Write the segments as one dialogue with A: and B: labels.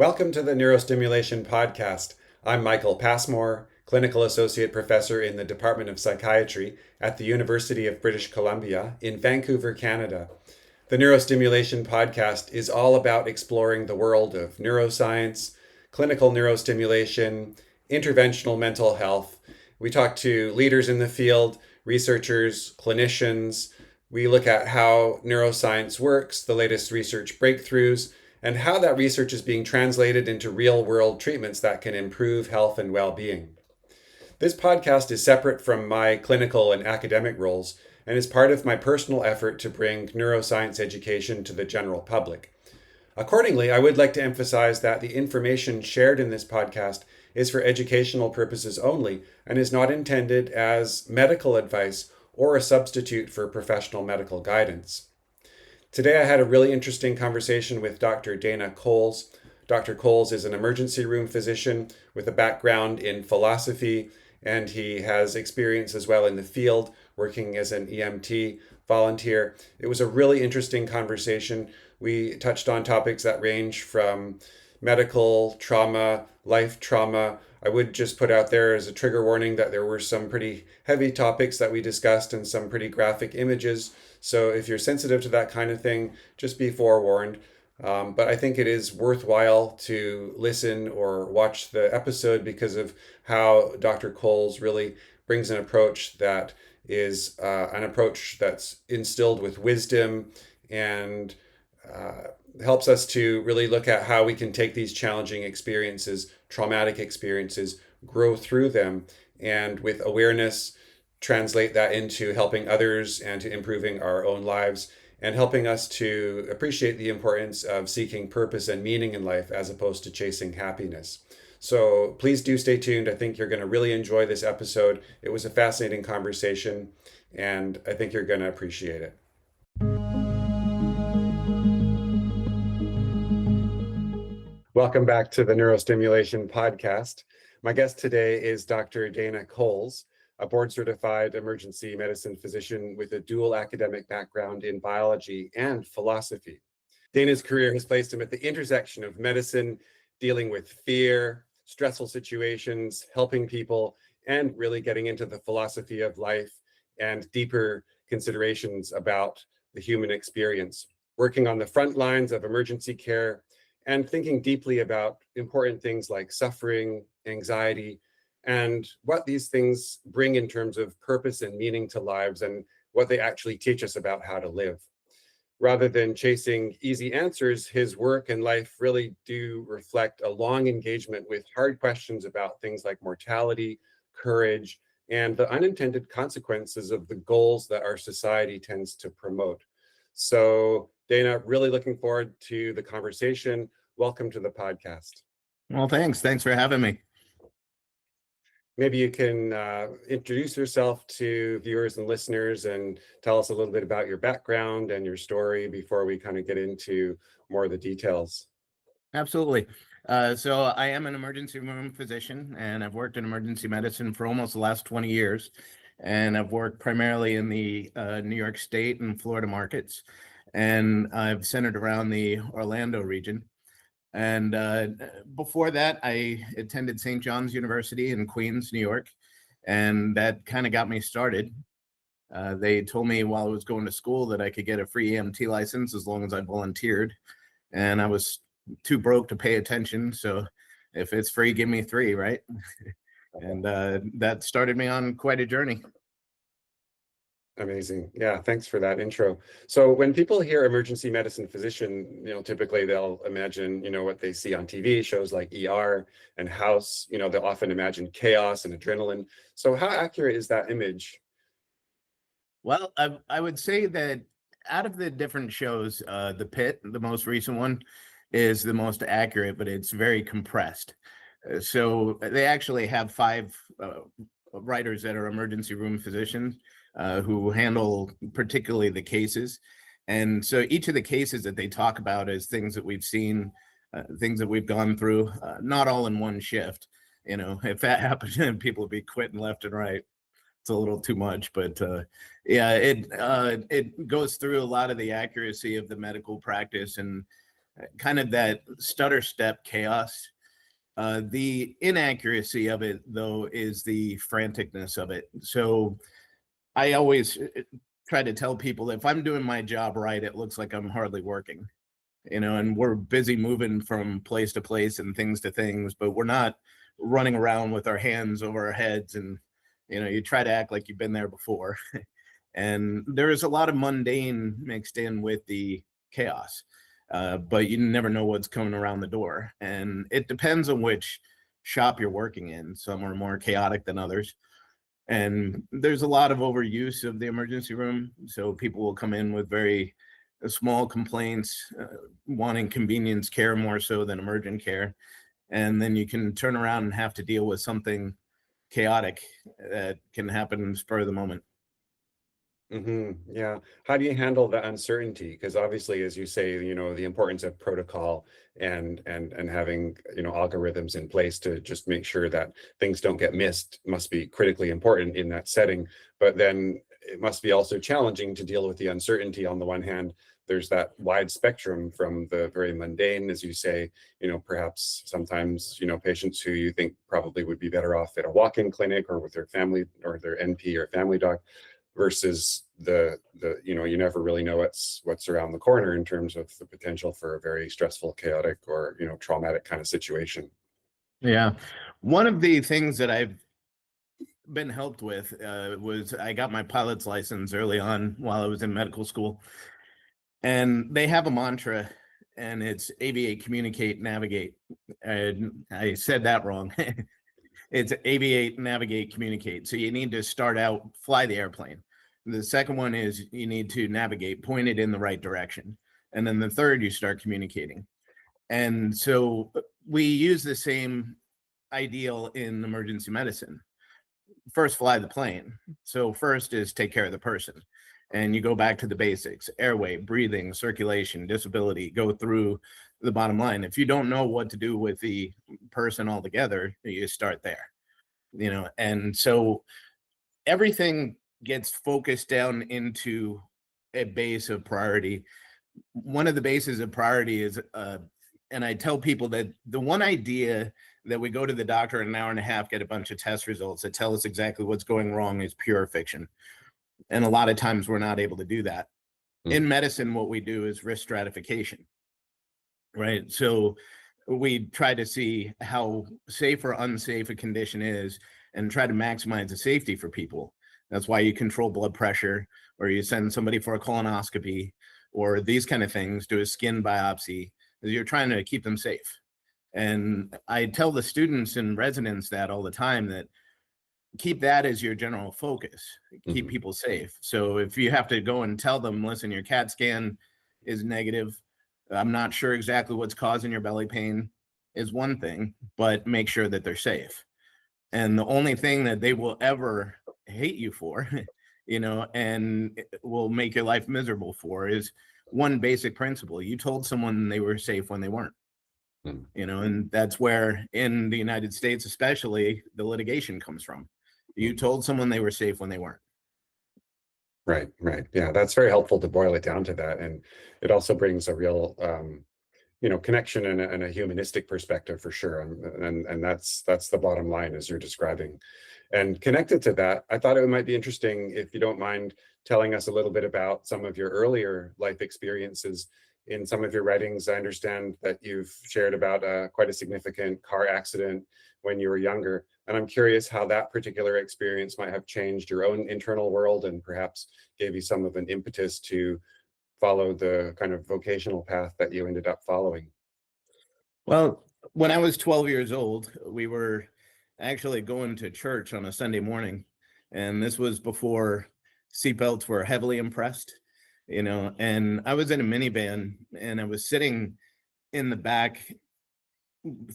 A: Welcome to the Neurostimulation Podcast. I'm Michael Passmore, Clinical Associate Professor in the Department of Psychiatry at the University of British Columbia in Vancouver, Canada. The Neurostimulation Podcast is all about exploring the world of neuroscience, clinical neurostimulation, interventional mental health. We talk to leaders in the field, researchers, clinicians. We look at how neuroscience works, the latest research breakthroughs, and how that research is being translated into real world treatments that can improve health and well being. This podcast is separate from my clinical and academic roles and is part of my personal effort to bring neuroscience education to the general public. Accordingly, I would like to emphasize that the information shared in this podcast is for educational purposes only and is not intended as medical advice or a substitute for professional medical guidance. Today I had a really interesting conversation with Dr. Dana Cowles. Dr. Cowles is an emergency room physician with a background in philosophy, and he has experience as well in the field working as an EMT volunteer. It was a really interesting conversation. We touched on topics that range from medical trauma, life trauma. I would just put out there as a trigger warning that there were some pretty heavy topics that we discussed and some pretty graphic images. So if you're sensitive to that kind of thing, just be forewarned. But I think it is worthwhile to listen or watch the episode because of how Dr. Cowles really brings an approach that is an approach that's instilled with wisdom and helps us to really look at how we can take these challenging experiences, traumatic experiences, grow through them, and with awareness, translate that into helping others and to improving our own lives and helping us to appreciate the importance of seeking purpose and meaning in life as opposed to chasing happiness. So please do stay tuned. I think you're going to really enjoy this episode. It was a fascinating conversation, and I think you're going to appreciate it. Welcome back to the Neurostimulation Podcast. My guest today is Dr. Dana Cowles, a board-certified emergency medicine physician with a dual academic background in biology and philosophy. Dana's career has placed him at the intersection of medicine, dealing with fear, stressful situations, helping people, and really getting into the philosophy of life and deeper considerations about the human experience, working on the front lines of emergency care and thinking deeply about important things like suffering, anxiety, and what these things bring in terms of purpose and meaning to lives and what they actually teach us about how to live. Rather than chasing easy answers, his work and life really do reflect a long engagement with hard questions about things like mortality, courage, and the unintended consequences of the goals that our society tends to promote. So, Dana, really looking forward to the conversation. Welcome to the podcast.
B: Well, thanks. Thanks for having me.
A: Maybe you can introduce yourself to viewers and listeners and tell us a little bit about your background and your story before we kind of get into more of the details.
B: Absolutely. So I am an emergency room physician, and I've worked in emergency medicine for almost the last 20 years. And I've worked primarily in the New York State and Florida markets. And I've centered around the Orlando region. And before that, I attended St. John's University in Queens, New York. And that kind of got me started. They told me while I was going to school that I could get a free EMT license as long as I volunteered. And I was too broke to pay attention. So if it's free, give me 3, right? And that started me on quite a journey.
A: Amazing. Yeah, thanks for that intro. So when people hear emergency medicine physician, typically they'll imagine, what they see on TV shows like ER and House. They'll often imagine chaos and adrenaline. So how accurate is that image?
B: Well, I would say that out of the different shows, The Pit, the most recent one, is the most accurate, but it's very compressed. So they actually have 5 writers that are emergency room physicians who handle particularly the cases. And so each of the cases that they talk about is things that we've seen, things that we've gone through, not all in one shift. If that happened, people would be quitting left and right. It's a little too much, but yeah, it goes through a lot of the accuracy of the medical practice and kind of that stutter step chaos. The inaccuracy of it, though, is the franticness of it. So I always try to tell people, if I'm doing my job right, it looks like I'm hardly working, and we're busy moving from place to place and things to things, but we're not running around with our hands over our heads. And, you try to act like you've been there before. And there is a lot of mundane mixed in with the chaos, but you never know what's coming around the door. And it depends on which shop you're working in. Some are more chaotic than others. And there's a lot of overuse of the emergency room. So people will come in with very small complaints, wanting convenience care more so than emergent care. And then you can turn around and have to deal with something chaotic that can happen spur of the moment.
A: Yeah. How do you handle the uncertainty? Because obviously, as you say, the importance of protocol and having, algorithms in place to just make sure that things don't get missed must be critically important in that setting. But then it must be also challenging to deal with the uncertainty. On the one hand, there's that wide spectrum from the very mundane, as you say, perhaps sometimes, patients who you think probably would be better off at a walk-in clinic or with their family or their NP or family doc, versus the you never really know what's around the corner in terms of the potential for a very stressful, chaotic, or traumatic kind of situation.
B: Yeah. One of the things that I've been helped with was I got my pilot's license early on while I was in medical school. And they have a mantra, and it's aviate, communicate, navigate. And I said that wrong. It's aviate, navigate, communicate. So you need to start out, fly the airplane. The second one is you need to navigate, point it in the right direction. And then the third, you start communicating. And so we use the same ideal in emergency medicine. First, fly the plane. So first is take care of the person. And you go back to the basics: airway, breathing, circulation, disability, go through the bottom line. If you don't know what to do with the person altogether, you start there, and so everything gets focused down into a base of priority. One of the bases of priority is, and I tell people that the one idea that we go to the doctor in an hour and a half, get a bunch of test results that tell us exactly what's going wrong is pure fiction. And a lot of times we're not able to do that. In medicine, what we do is risk stratification, right? So we try to see how safe or unsafe a condition is and try to maximize the safety for people. That's why you control blood pressure, or you send somebody for a colonoscopy, or these kind of things, do a skin biopsy. You're trying to keep them safe. And I tell the students and residents that all the time, that keep that as your general focus, keep people safe. So if you have to go and tell them, listen, your CAT scan is negative, I'm not sure exactly what's causing your belly pain, is one thing, but make sure that they're safe. And the only thing that they will ever hate you for, and will make your life miserable for, is one basic principle: you told someone they were safe when they weren't. And that's where, in the United States especially, the litigation comes from. You told someone they were safe when they weren't.
A: Right. Yeah, that's very helpful to boil it down to that. And it also brings a real connection and a humanistic perspective, for sure. And that's the bottom line, as you're describing. And connected to that, I thought it might be interesting, if you don't mind telling us a little bit about some of your earlier life experiences. In some of your writings, I understand that you've shared about quite a significant car accident when you were younger. And I'm curious how that particular experience might have changed your own internal world, and perhaps gave you some of an impetus to follow the kind of vocational path that you ended up following.
B: Well, when I was 12 years old, we were actually going to church on a Sunday morning. And this was before seatbelts were heavily impressed, and I was in a minivan, and I was sitting in the back,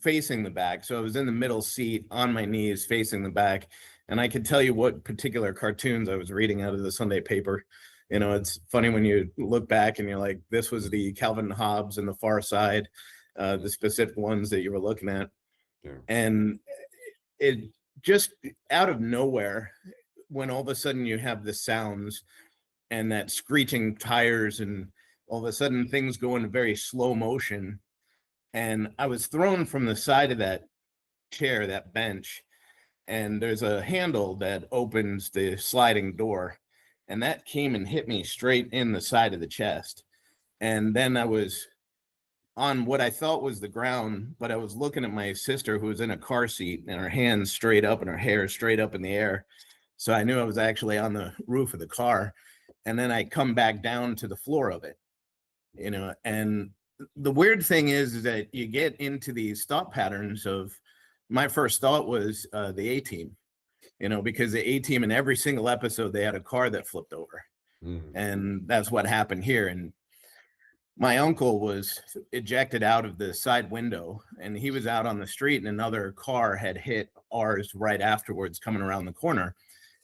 B: facing the back. So I was in the middle seat on my knees facing the back. And I could tell you what particular cartoons I was reading out of the Sunday paper. It's funny when you look back and you're like, this was the Calvin Hobbes and the Far Side, the specific ones that you were looking at.
A: Yeah.
B: And it just out of nowhere, when all of a sudden you have the sounds and that screeching tires and all of a sudden things go into very slow motion. And I was thrown from the side of that chair, that bench, and there's a handle that opens the sliding door. And that came and hit me straight in the side of the chest. And then I was on what I thought was the ground, but I was looking at my sister who was in a car seat and her hands straight up and her hair straight up in the air. So I knew I was actually on the roof of the car. And then I come back down to the floor of it, and the weird thing is that you get into these thought patterns of, my first thought was the A-Team, because the A-Team in every single episode, they had a car that flipped over. And that's what happened here. And my uncle was ejected out of the side window and he was out on the street and another car had hit ours right afterwards coming around the corner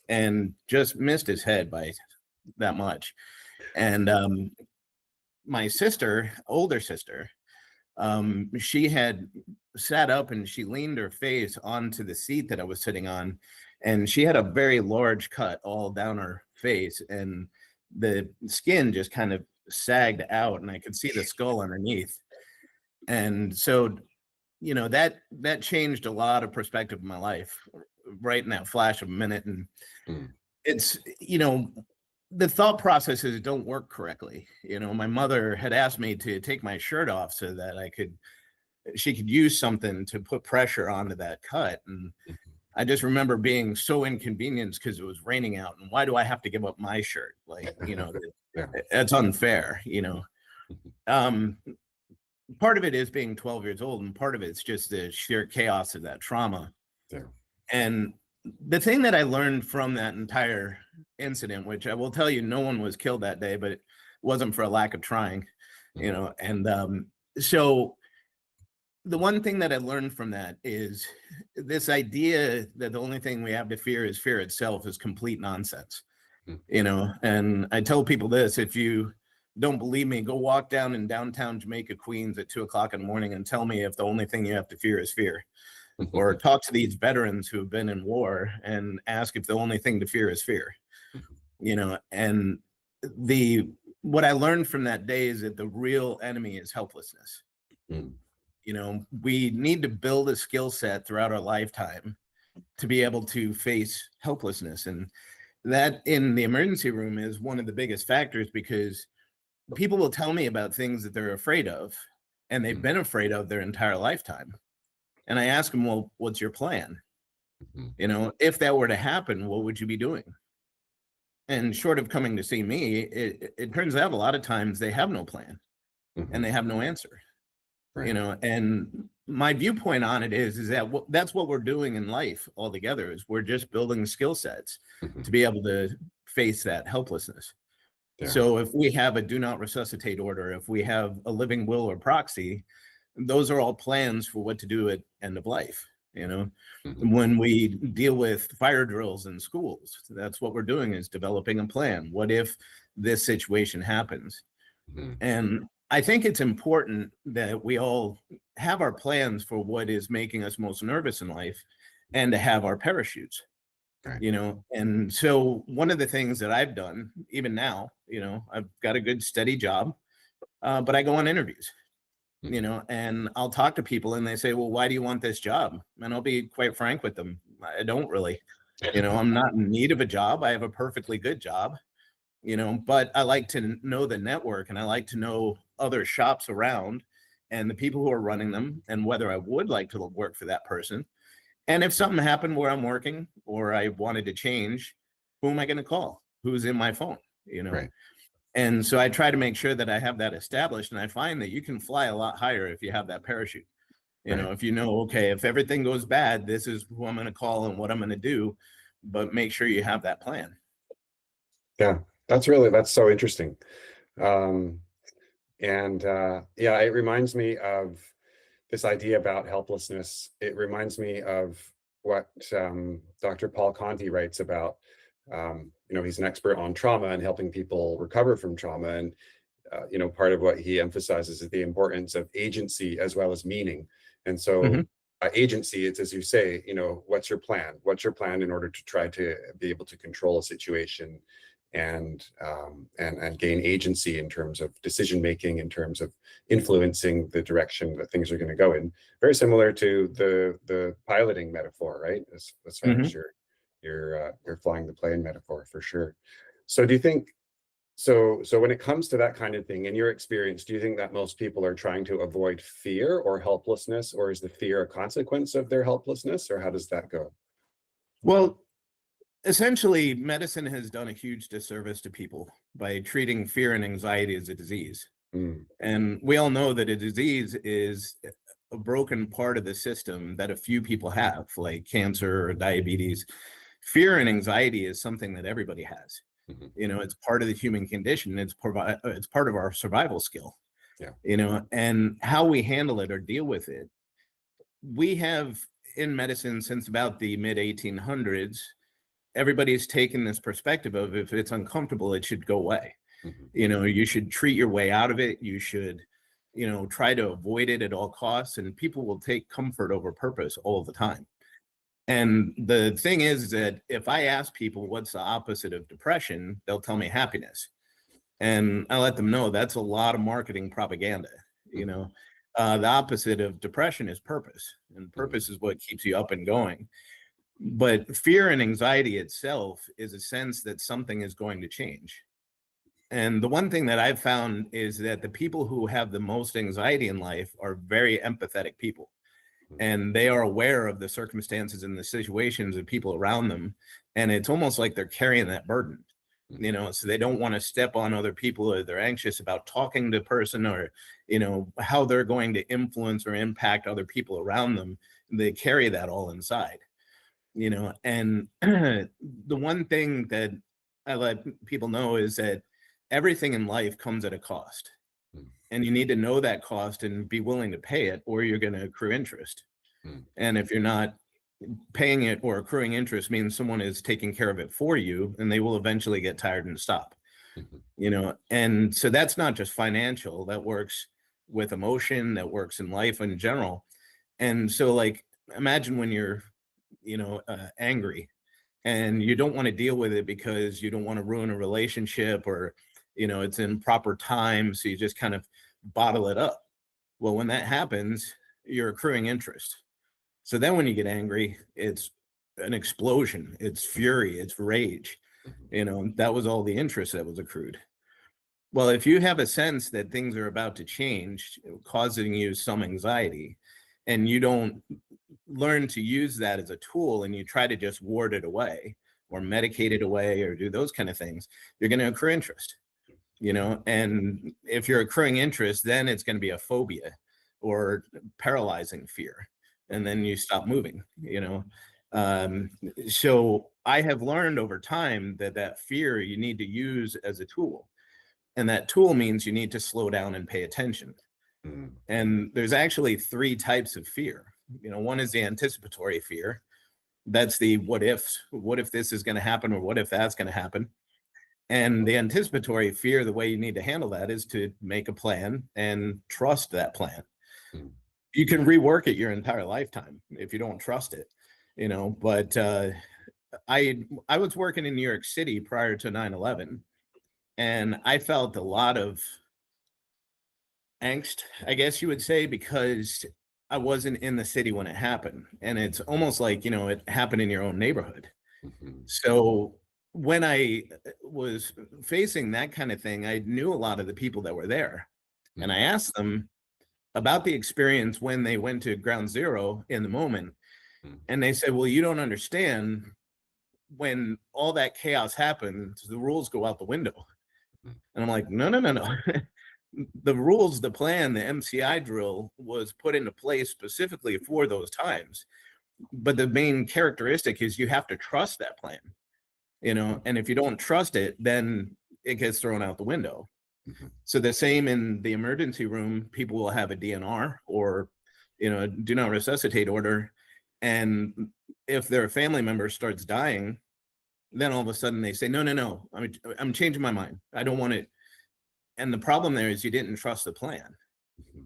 B: and just missed his head by that much. And my sister, older sister, she had sat up and she leaned her face onto the seat that I was sitting on, and she had a very large cut all down her face, and the skin just kind of sagged out, and I could see the skull underneath. And so, that changed a lot of perspective in my life right in that flash of a minute. And it's, the thought processes don't work correctly. My mother had asked me to take my shirt off so that she could use something to put pressure onto that cut. And I just remember being so inconvenienced because it was raining out. And why do I have to give up my shirt? Like, that's unfair, Part of it is being 12 years old, and part of it's just the sheer chaos of that trauma.
A: Yeah.
B: And the thing that I learned from that entire incident, which I will tell you, no one was killed that day, but it wasn't for a lack of trying, and so the one thing that I learned from that is this idea that the only thing we have to fear is fear itself is complete nonsense. And I tell people this: if you don't believe me, go walk down in downtown Jamaica, Queens at 2:00 in the morning and tell me if the only thing you have to fear is fear. Or talk to these veterans who have been in war and ask if the only thing to fear is fear. And what I learned from that day is that the real enemy is helplessness. We need to build a skill set throughout our lifetime to be able to face helplessness. And that in the emergency room is one of the biggest factors, because people will tell me about things that they're afraid of and they've been afraid of their entire lifetime. And I ask them, well, what's your plan? If that were to happen, what would you be doing? And short of coming to see me, it turns out a lot of times they have no plan and they have no answer.
A: Right.
B: And my viewpoint on it is that that's what we're doing in life altogether, is we're just building skill sets to be able to face that helplessness. Yeah. So if we have a do not resuscitate order, if we have a living will or proxy, those are all plans for what to do at end of life. When we deal with fire drills in schools, that's what we're doing, is developing a plan. What if this situation happens? And I think it's important that we all have our plans for what is making us most nervous in life, and to have our parachutes. Right. And so one of the things that I've done, even now, I've got a good steady job, but I go on interviews. And I'll talk to people and they say, well, why do you want this job? And I'll be quite frank with them. I don't really, I'm not in need of a job. I have a perfectly good job, but I like to know the network, and I like to know other shops around and the people who are running them, and whether I would like to work for that person. And if something happened where I'm working or I wanted to change, who am I going to call? Who's in my phone? Right. And so I try to make sure that I have that established. And I find that you can fly a lot higher if you have that parachute. If okay, if everything goes bad, this is who I'm going to call and what I'm going to do, but make sure you have that plan.
A: Yeah, that's so interesting. It reminds me of this idea about helplessness. It reminds me of what Dr. Paul Conti writes about. He's an expert on trauma and helping people recover from trauma. And, part of what he emphasizes is the importance of agency as well as meaning. And so agency, it's, as you say, what's your plan? What's your plan in order to try to be able to control a situation? and gain agency in terms of decision making, in terms of influencing the direction that things are going to go in. Very similar to the piloting metaphor, right? As far as
B: Mhm.
A: you're flying the plane metaphor, for sure. So do you think so when it comes to that kind of thing, in your experience, do you think that most people are trying to avoid fear or helplessness, or is the fear a consequence of their helplessness, or how does that go?
B: Well, essentially, medicine has done a huge disservice to people by treating fear and anxiety as a disease.
A: Mm,
B: And we all know that a disease is a broken part of the system that a few people have, like cancer or diabetes. Fear and anxiety is something that everybody has.
A: mhm.
B: It's part of the human condition. It's part of our survival skill.
A: Yeah.
B: And how we handle it or deal with it. We have in medicine since about the mid 1800s, everybody's taken this perspective of if it's uncomfortable, it should go away.
A: Mhm.
B: You should treat your way out of it. You should, try to avoid it at all costs. And people will take comfort over purpose all the time. And the thing is that if I ask people what's the opposite of depression, they'll tell me happiness. And I let them know that's a lot of marketing propaganda. You
A: Mhm.
B: know, the opposite of depression is purpose, and
A: Mhm.
B: purpose is what keeps you up and going. But fear and anxiety itself is a sense that something is going to change. And the one thing that I've found is that the people who have the most anxiety in life are very empathetic people.
A: Mhm.
B: And they are aware of the circumstances and the situations of people around them. And it's almost like they're carrying that burden,
A: Mhm.
B: so they don't want to step on other people, or they're anxious about talking to a person, or, how they're going to influence or impact other people around them. They carry that all inside. And the one thing that I let people know is that everything in life comes at a cost,
A: Mhm.
B: and you need to know that cost and be willing to pay it, or you're going to accrue interest.
A: Mhm.
B: And if you're not, paying it or accruing interest means someone is taking care of it for you, and they will eventually get tired and stop.
A: Mhm.
B: And so that's not just financial, that works with emotion, that works in life in general. And so, like, imagine when you're angry, and you don't want to deal with it because you don't want to ruin a relationship, or it's in proper time, so you just kind of bottle it up. Well, when that happens, you're accruing interest. So then when you get angry, it's an explosion, it's fury, it's rage.
A: Mhm.
B: That was all the interest that was accrued. Well, if you have a sense that things are about to change, causing you some anxiety, and you don't learn to use that as a tool, and you try to just ward it away or medicate it away or do those kind of things, you're going to accrue interest. And if you're accruing interest, then it's going to be a phobia or paralyzing fear, and then you stop moving. um, so I have learned over time that fear you need to use as a tool, and that tool means you need to slow down and pay attention.
A: Mhm.
B: And there's actually three types of fear. One is the anticipatory fear. That's the what if this is going to happen, or what if that's going to happen. And the anticipatory fear, the way you need to handle that is to make a plan and trust that plan.
A: Mhm.
B: You can rework it your entire lifetime if you don't trust it, but I was working in New York City prior to 9/11, and I felt a lot of angst, I guess you would say, because I wasn't in the city when it happened. And it's almost like, it happened in your own neighborhood.
A: Mhm.
B: So when I was facing that kind of thing, I knew a lot of the people that were there. And I
A: Mhm.
B: asked them about the experience when they went to ground zero in the moment.
A: Mhm.
B: And they said, well, you don't understand. When all that chaos happens, the rules go out the window.
A: Mhm.
B: And I'm like, no, no, no, no. The rules, the plan, the MCI drill was put into place specifically for those times. But the main characteristic is you have to trust that plan. And if you don't trust it, then it gets thrown out the window.
A: Mhm.
B: So the same in the emergency room, people will have a DNR, or, do not resuscitate order. And if their family member starts dying, then all of a sudden they say, no, no, no, I'm changing my mind. I don't want it. And the problem there is you didn't trust the plan.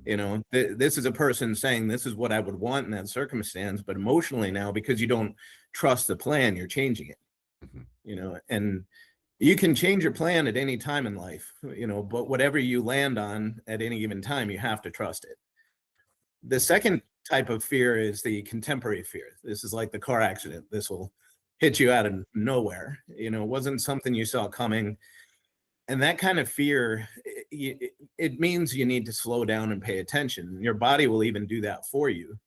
A: Mhm.
B: This is a person saying this is what I would want in that circumstance, but emotionally now, because you don't trust the plan, you're changing it.
A: Mhm.
B: And You can change your plan at any time in life, but whatever you land on at any given time, you have to trust it. The second type of fear is the contemporary fear. This is like the car accident. This will hit you out of nowhere. It wasn't something you saw coming. And that kind of fear, it means you need to slow down and pay attention. Your body will even do that for you.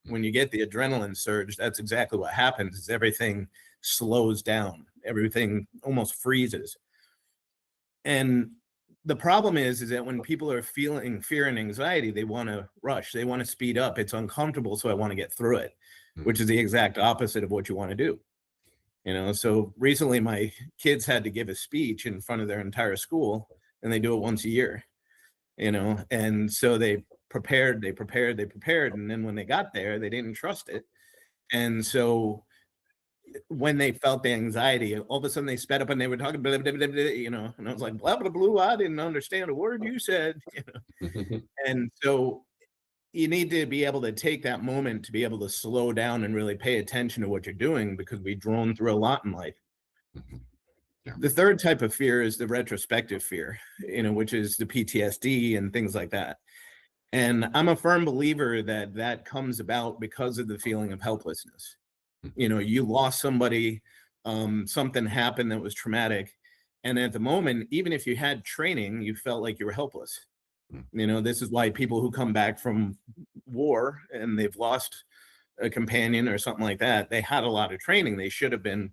B: When you get the adrenaline surge, that's exactly what happens. Is everything slows down. Everything almost freezes. And the problem is that when people are feeling fear and anxiety, they want to rush, they want to speed up. It's uncomfortable, so I want to get through it, which is the exact opposite of what you want to do. So recently my kids had to give a speech in front of their entire school, and they do it once a year, and so they prepared, and then when they got there, they didn't trust it. And so when they felt the anxiety, all of a sudden they sped up and they were talking, blah, blah, blah, blah, and I was like, blah, blah, blah, I didn't understand a word you said. And so you need to be able to take that moment to be able to slow down and really pay attention to what you're doing, because we've drawn through a lot in life.
A: Yeah.
B: The third type of fear is the retrospective fear, which is the PTSD and things like that. And I'm a firm believer that that comes about because of the feeling of helplessness. You lost somebody, something happened that was traumatic. And at the moment, even if you had training, you felt like you were helpless. This is why people who come back from war and they've lost a companion or something like that, they had a lot of training. They should have been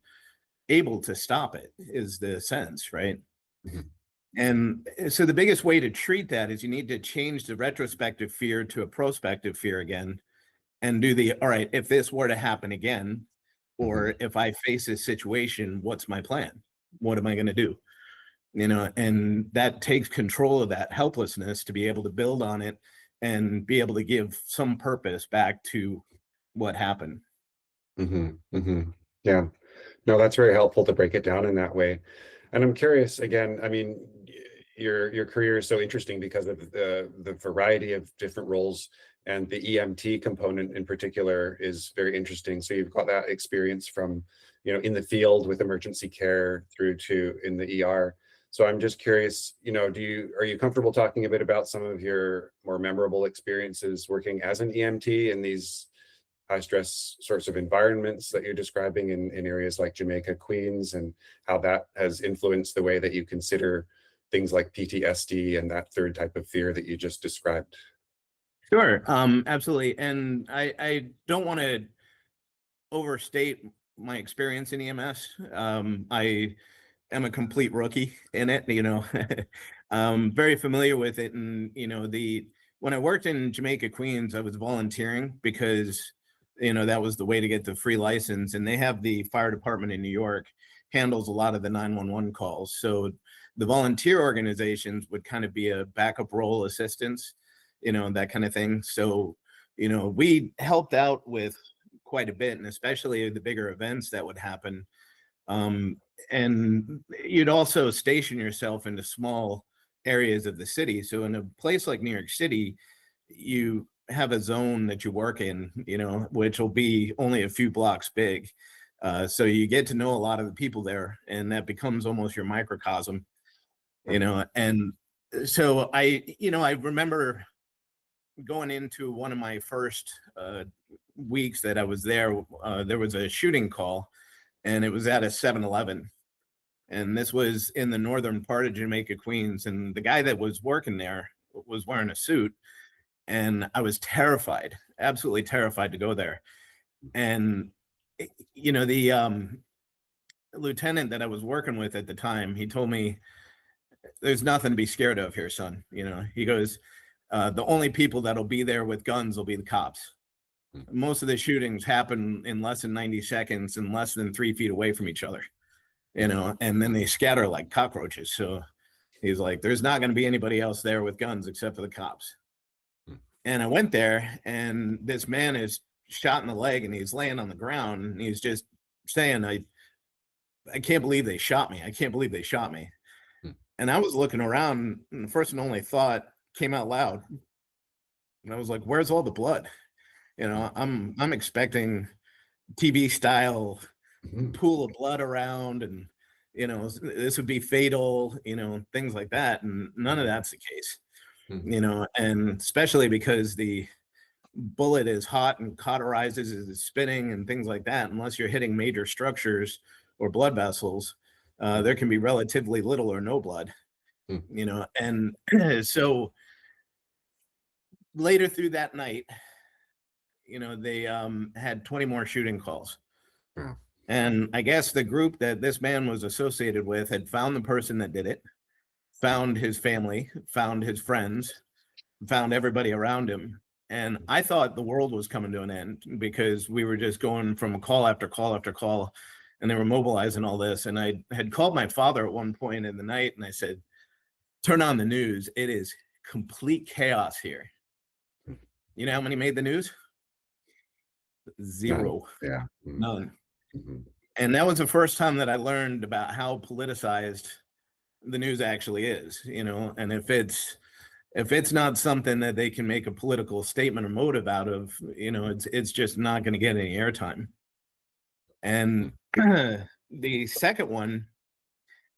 B: able to stop it, is the sense, right?
A: Mm-hmm.
B: And so the biggest way to treat that is you need to change the retrospective fear to a prospective fear again, and do all right, if this were to happen again, or if I face this situation, what's my plan? What am I going to do? And that takes control of that helplessness to be able to build on it and be able to give some purpose back to what happened.
A: Yeah. No, that's very helpful to break it down in that way. And I'm curious again, I mean, your career is so interesting because of the variety of different roles, and the EMT component in particular is very interesting. So you've got that experience from, in the field with emergency care through to in the ER. So I'm just curious, are you comfortable talking a bit about some of your more memorable experiences working as an EMT in these high stress sorts of environments that you're describing in areas like Jamaica, Queens, and how that has influenced the way that you consider things like PTSD and that third type of fear that you just described?
B: Sure, absolutely. And I don't want to overstate my experience in EMS. I am a complete rookie in it, very familiar with it. And, when I worked in Jamaica, Queens, I was volunteering because, that was the way to get the free license. And they have the fire department in New York handles a lot of the 911 calls. So the volunteer organizations would kind of be a backup role assistance, that kind of thing. So, we helped out with quite a bit, and especially the bigger events that would happen. And you'd also station yourself into small areas of the city. So in a place like New York City, you have a zone that you work in, which will be only a few blocks big. So you get to know a lot of the people there, and that becomes almost your microcosm, and so I remember going into one of my first weeks that I was there, there was a shooting call, and it was at a 7-Eleven. And this was in the northern part of Jamaica, Queens. And the guy that was working there was wearing a suit. And I was terrified, absolutely terrified to go there. And, the lieutenant that I was working with at the time, he told me, there's nothing to be scared of here, son. He goes, the only people that'll be there with guns will be the cops. Most of the shootings happen in less than 90 seconds and less than 3 feet away from each other, and then they scatter like cockroaches. So he's like, there's not going to be anybody else there with guns except for the cops. And I went there, and this man is shot in the leg, and he's laying on the ground, and he's just saying, I can't believe they shot me. I can't believe they shot me. And I was looking around, and the first and only thought came out loud. And I was like, where's all the blood? I'm expecting TV style pool of blood around, and this would be fatal, things like that. And none of that's the case, and especially because the bullet is hot and cauterizes, is spinning and things like that. Unless you're hitting major structures or blood vessels, there can be relatively little or no blood, and so later through that night, they had 20 more shooting calls.
A: Wow.
B: And I guess the group that this man was associated with had found the person that did it, found his family, found his friends, found everybody around him. And I thought the world was coming to an end because we were just going from call after call after call, and they were mobilizing all this. And I had called my father at one point in the night, and I said, turn on the news. It is complete chaos here. You know how many made the news? Zero.
A: None. Yeah.
B: None. And that was the first time that I learned about how politicized the news actually is, and if it's not something that they can make a political statement or motive out of, it's just not going to get any airtime. And the second one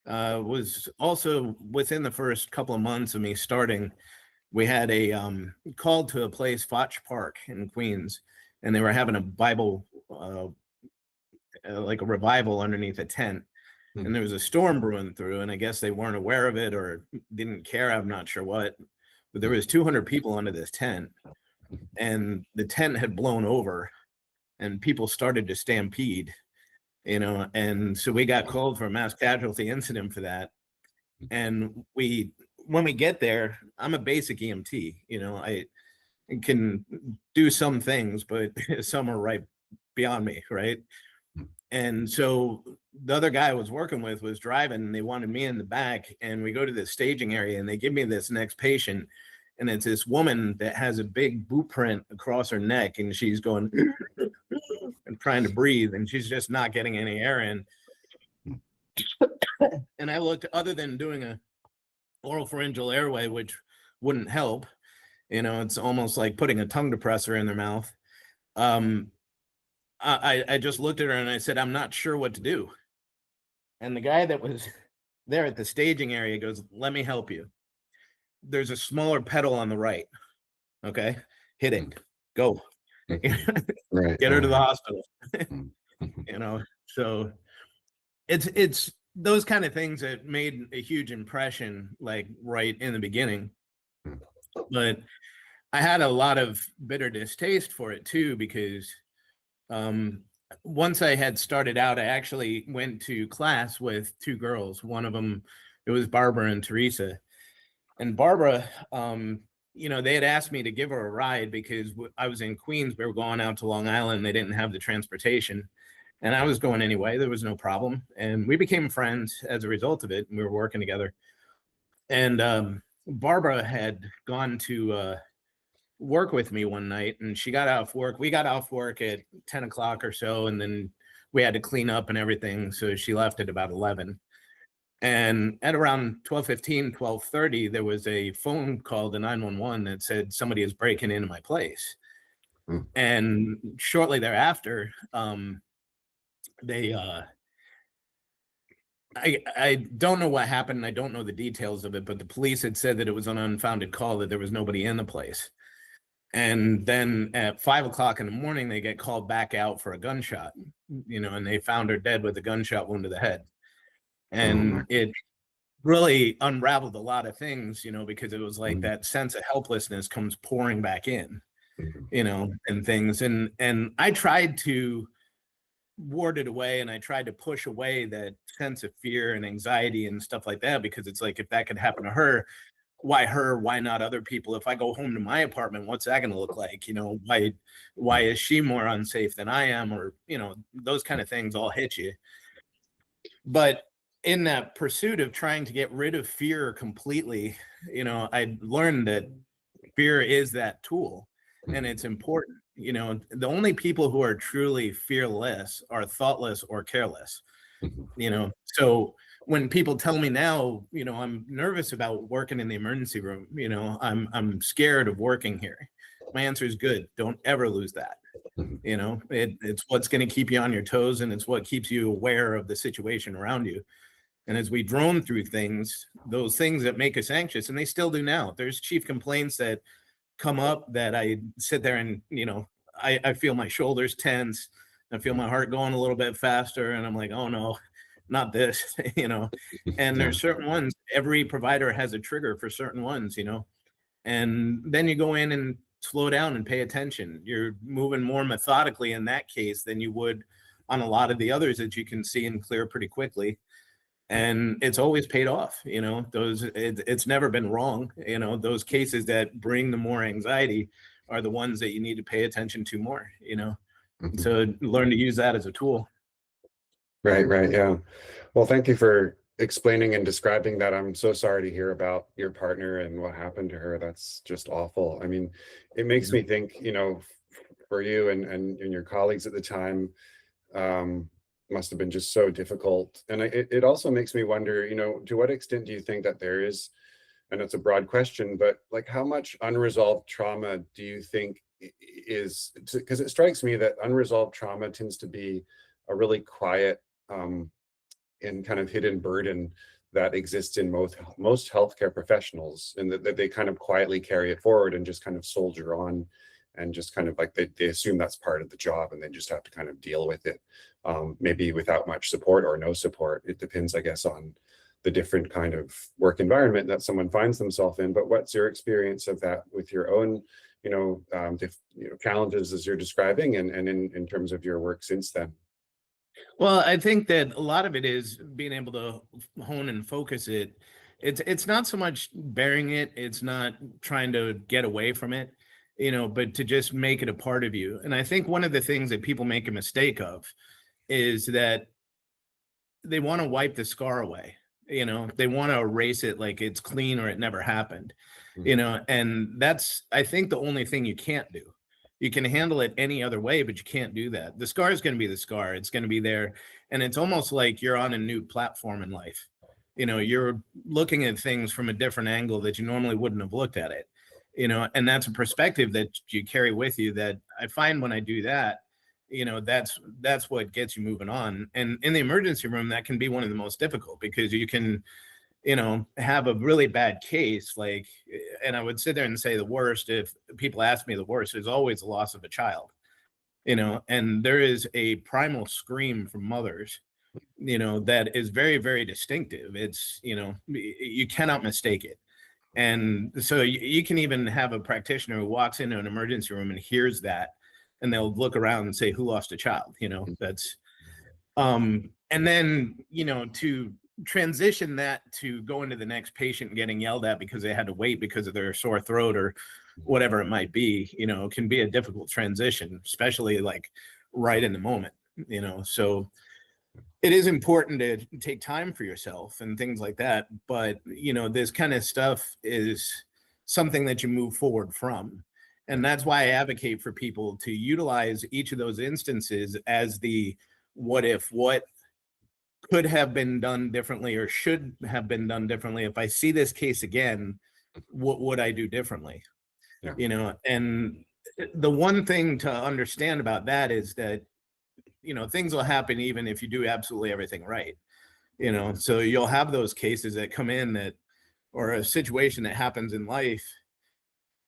B: was also within the first couple of months of me starting. We had a call to a place, Foch Park in Queens, and they were having a Bible, like a revival underneath a tent. And there was a storm brewing through, and I guess they weren't aware of it or didn't care. I'm not sure what, but there was 200 people under this tent, and the tent had blown over, and people started to stampede, and so we got called for a mass casualty incident for that. And when we get there, I'm a basic EMT, I can do some things, but some are right beyond me, right? And so the other guy I was working with was driving, and they wanted me in the back, and we go to the staging area, and they give me this next patient, and it's this woman that has a big boot print across her neck, and she's going and trying to breathe, and she's just not getting any air in. And I looked, other than doing a oral pharyngeal airway, which wouldn't help, it's almost like putting a tongue depressor in their mouth. I just looked at her and I said, I'm not sure what to do. And the guy that was there at the staging area goes, let me help you. There's a smaller pedal on the right. Okay. Hit it. Go.
A: Right.
B: Get her to the hospital. So it's those kind of things that made a huge impression, like right in the beginning. But I had a lot of bitter distaste for it too, because once I had started out, I actually went to class with two girls. One of them, it was Barbara and Teresa. And Barbara, they had asked me to give her a ride because I was in Queens. We were going out to Long Island. They didn't have the transportation. And I was going anyway. There was no problem. And we became friends as a result of it. And we were working together. And Barbara had gone to work with me one night, and she got off work. We got off work at 10 o'clock or so, and then we had to clean up and everything. So she left at about 11. And at around 12:15, 12:30, there was a phone call to 911 that said somebody is breaking into my place. And shortly thereafter, I don't know what happened. I don't know the details of it, but the police had said that it was an unfounded call, that there was nobody in the place. And then at 5 o'clock in the morning, they get called back out for a gunshot, and they found her dead with a gunshot wound to the head. And it really unraveled a lot of things, because it was like that sense of helplessness comes pouring back in, and things. And I tried to ward it away, and I tried to push away that sense of fear and anxiety and stuff like that, because it's like, if that could happen to her, why not other people? If I go home to my apartment, what's that going to look like? Why is she more unsafe than I am? Or, those kind of things all hit you. But in that pursuit of trying to get rid of fear completely, I learned that fear is that tool, and it's important. The only people who are truly fearless are thoughtless or careless. So when people tell me now, I'm nervous about working in the emergency room, I'm scared of working here, my answer is good. Don't ever lose that. It's what's going to keep you on your toes, and it's what keeps you aware of the situation around you. And as we drone through things, those things that make us anxious, and they still do now, there's chief complaints that come up that I sit there and, I feel my shoulders tense. I feel my heart going a little bit faster. And I'm like, oh no, not this, and
A: Yeah.
B: there's certain ones, every provider has a trigger for certain ones, and then you go in and slow down and pay attention. You're moving more methodically in that case than you would on a lot of the others that you can see and clear pretty quickly. And it's always paid off, it's never been wrong. Those cases that bring the more anxiety are the ones that you need to pay attention to more,
A: Mhm.
B: so learn to use that as a tool.
A: Right, right. Yeah. Well, thank you for explaining and describing that. I'm so sorry to hear about your partner and what happened to her. That's just awful. I mean, it makes
B: Yeah.
A: me think, for you and your colleagues at the time, um, must have been just so difficult. And it also makes me wonder, to what extent do you think that there is, and it's a broad question, but like how much unresolved trauma do you think is, because it strikes me that unresolved trauma tends to be a really quiet, um, and kind of hidden burden that exists in most healthcare professionals, and that they kind of quietly carry it forward and just kind of soldier on, and just kind of like they assume that's part of the job, and they just have to kind of deal with it, maybe without much support or no support. It depends, I guess, on the different kind of work environment that someone finds themselves in. But what's your experience of that with your own, challenges as you're describing, and in terms of your work since then?
B: Well, I think that a lot of it is being able to hone and focus it. It's not so much bearing it, it's not trying to get away from it, but to just make it a part of you. And I think one of the things that people make a mistake of is that they want to wipe the scar away. They want to erase it like it's clean or it never happened. And that's, I think, the only thing you can't do. You can handle it any other way, but you can't do that. The scar is going to be the scar. It's going to be there. And it's almost like you're on a new platform in life. You're looking at things from a different angle that you normally wouldn't have looked at it. And that's a perspective that you carry with you that I find when I do that, that's what gets you moving on. And in the emergency room, that can be one of the most difficult because you can, have a really bad case, like, and I would sit there and say the worst, if people ask me the worst, is always the loss of a child, and there is a primal scream from mothers, that is very, very distinctive. It's, you cannot mistake it. And so you can even have a practitioner who walks into an emergency room and hears that, and they'll look around and say, who lost a child? That's, and then, to transition that to go into the next patient getting yelled at because they had to wait because of their sore throat or whatever it might be, can be a difficult transition, especially like right in the moment, so it is important to take time for yourself and things like that. But, this kind of stuff is something that you move forward from. And that's why I advocate for people to utilize each of those instances as the what could have been done differently or should have been done differently. If I see this case again, what would I do differently?
A: Yeah.
B: And the one thing to understand about that is that, things will happen even if you do absolutely everything right. So you'll have those cases that come in that, or a situation that happens in life,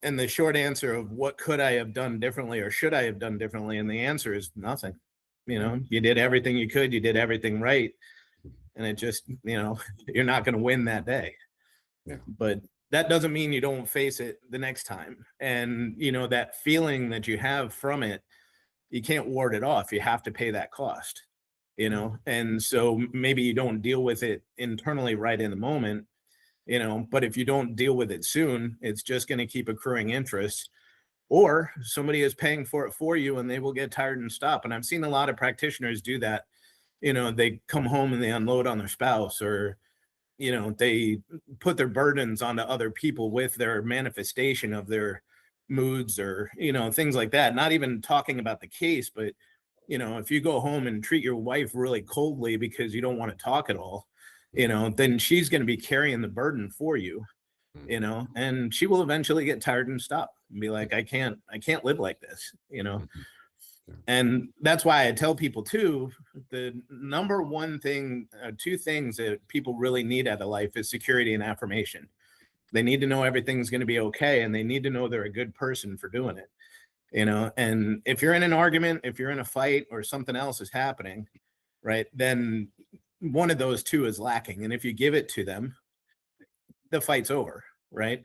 B: and the short answer of what could I have done differently or should I have done differently, and the answer is nothing. You did everything you could, you did everything right, and it just, you're not going to win that day.
A: Yeah.
B: But that doesn't mean you don't face it the next time. And that feeling that you have from it, you can't ward it off. You have to pay that cost. And so maybe you don't deal with it internally right in the moment, but if you don't deal with it soon, it's just going to keep accruing interest, or somebody is paying for it for you and they will get tired and stop. And I've seen a lot of practitioners do that. They come home and they unload on their spouse, or they put their burdens onto other people with their manifestation of their moods, or things like that. Not even talking about the case, but if you go home and treat your wife really coldly because you don't want to talk at all, then she's going to be carrying the burden for you, and she will eventually get tired and stop and be like, I can't live like this. And that's why I tell people too, the number one thing, two things that people really need out of life is security and affirmation. They need to know everything's going to be okay, and they need to know they're a good person for doing it. And if you're in an argument, if you're in a fight, or something else is happening, right, then one of those two is lacking. And if you give it to them, the fight's over, right?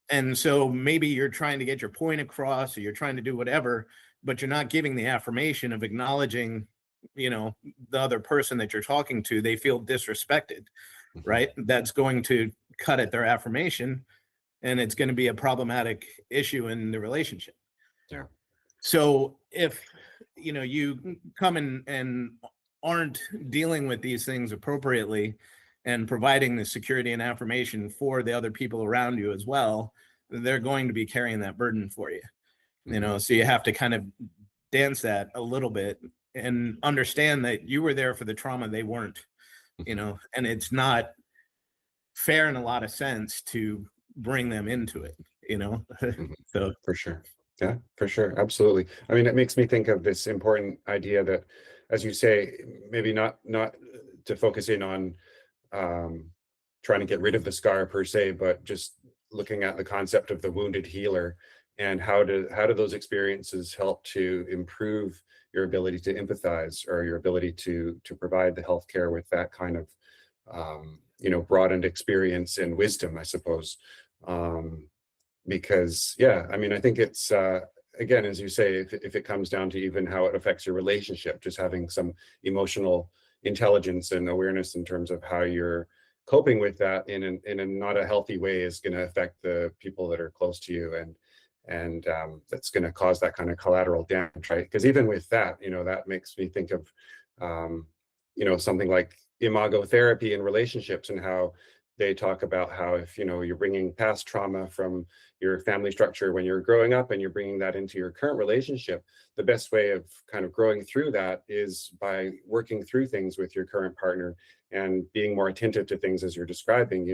B: And so maybe you're trying to get your point across, or you're trying to do whatever, but you're not giving the affirmation of acknowledging, the other person that you're talking to. They feel disrespected, right? That's going to cut at their affirmation, and it's going to be a problematic issue in the relationship.
A: Yeah.
B: So if you come in and aren't dealing with these things appropriately and providing the security and affirmation for the other people around you as well, they're going to be carrying that burden for you. So you have to kind of dance that a little bit and understand that you were there for the trauma, they weren't. And it's not fair in a lot of sense to bring them into it. So
A: For sure. Yeah, for sure. Absolutely. I mean, it makes me think of this important idea that, as you say, maybe not to focus in on trying to get rid of the scar per se, but just looking at the concept of the wounded healer, and how do those experiences help to improve your ability to empathize, or your ability to provide the healthcare with that kind of broadened experience and wisdom, I suppose. Because yeah, I mean, I think it's again, as you say, if it comes down to even how it affects your relationship, just having some emotional intelligence and awareness in terms of how you're coping with that in a not a healthy way is going to affect the people that are close to you, and that's going to cause that kind of collateral damage, right? Because even with that, that makes me think of something like imago therapy in relationships, and how they talk about how if you're bringing past trauma from your family structure when you're growing up, and you're bringing that into your current relationship, the best way of kind of growing through that is by working through things with your current partner, and being more attentive to things as you're describing, the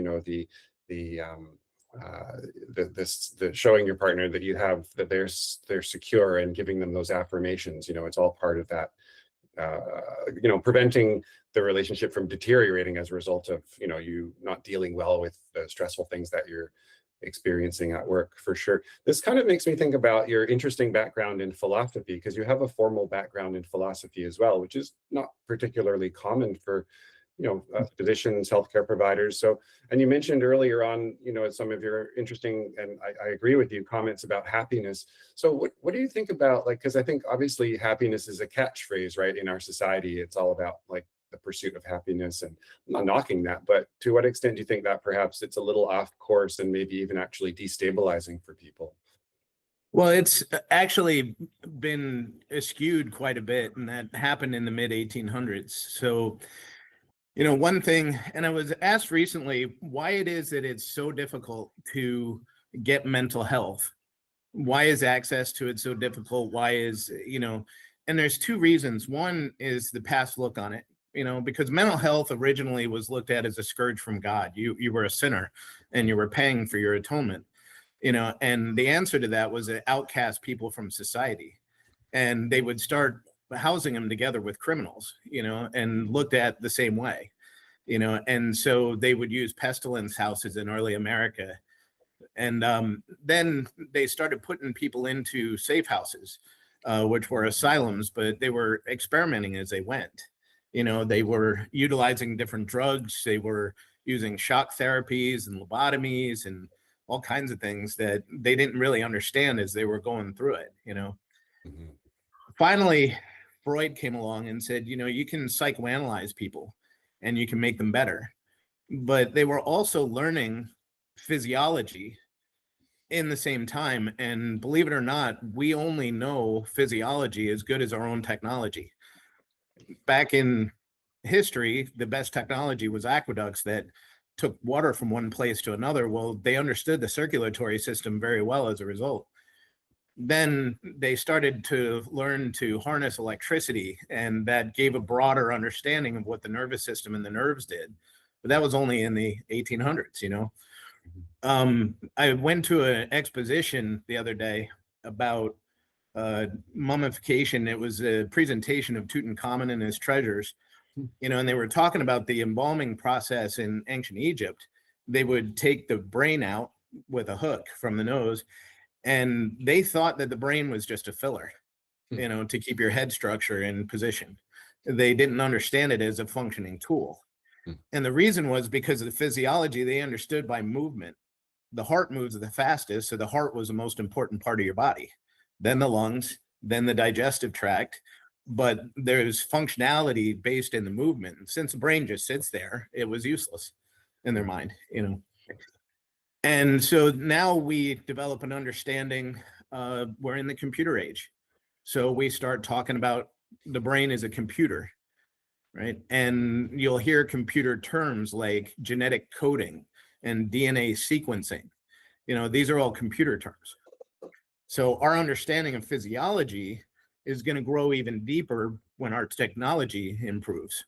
A: showing your partner that you have, that they're secure, and giving them those affirmations. It's all part of that, preventing the relationship from deteriorating as a result of you not dealing well with the stressful things that you're experiencing at work, for sure. This kind of makes me think about your interesting background in philosophy, because you have a formal background in philosophy as well, which is not particularly common for physicians, healthcare providers. So, and you mentioned earlier on, some of your interesting, and I agree with you, comments about happiness. So what do you think about, like, because I think obviously happiness is a catchphrase, right? In our society, it's all about like the pursuit of happiness, and I'm not knocking that, but to what extent do you think that perhaps it's a little off course, and maybe even actually destabilizing for people?
B: well, it's actually been skewed quite a bit, and that happened in the mid 1800s. So one thing, and I was asked recently why it is that it's so difficult to get mental health. Why is access to it so difficult? Why is, and there's two reasons. One is the past look on it, because mental health originally was looked at as a scourge from God. You were a sinner, and you were paying for your atonement, and the answer to that was to outcast people from society. And they would start housing them together with criminals, and looked at the same way, and so they would use pestilence houses in early America. And then they started putting people into safe houses, which were asylums, but they were experimenting as they went. They were utilizing different drugs. They were using shock therapies and lobotomies and all kinds of things that they didn't really understand as they were going through it.
A: Mhm.
B: Finally, Freud came along and said, you can psychoanalyze people and you can make them better. But they were also learning physiology in the same time. And believe it or not, we only know physiology as good as our own technology. Back in history, the best technology was aqueducts that took water from one place to another. Well, they understood the circulatory system very well as a result. Then they started to learn to harness electricity, and that gave a broader understanding of what the nervous system and the nerves did. But that was only in the 1800s. I went to an exposition the other day about mummification. It was a presentation of Tutankhamun and his treasures, and they were talking about the embalming process in ancient Egypt. They would take the brain out with a hook from the nose, and they thought that the brain was just a filler, to keep your head structure in position. They didn't understand it as a functioning tool. And the reason was because of the physiology. They understood by movement. The heart moves the fastest, so the heart was the most important part of your body. Then the lungs, then the digestive tract. But there's functionality based in the movement. And since the brain just sits there, it was useless in their mind, And so now we develop an understanding. We're in the computer age. So we start talking about the brain as a computer, right? And you'll hear computer terms like genetic coding and DNA sequencing. These are all computer terms. So our understanding of physiology is going to grow even deeper when our technology improves,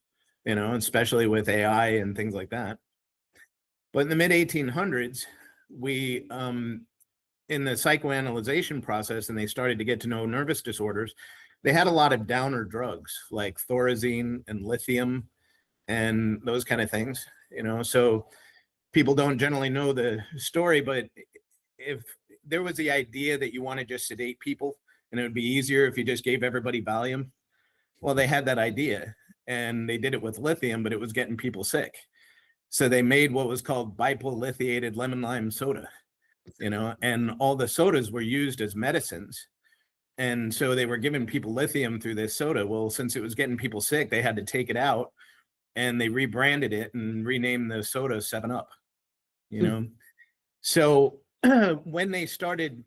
B: especially with AI and things like that. But in the mid 1800s, we, in the psychoanalyzation process, and they started to get to know nervous disorders, they had a lot of downer drugs like thorazine and lithium and those kind of things, so people don't generally know the story, but if there was the idea that you want to just sedate people and it would be easier if you just gave everybody Valium, well, they had that idea and they did it with lithium, but it was getting people sick. So they made what was called bipolithiated lemon lime soda, and all the sodas were used as medicines. And so they were giving people lithium through this soda. Well, since it was getting people sick, they had to take it out, and they rebranded it and renamed the soda 7-Up, So when they started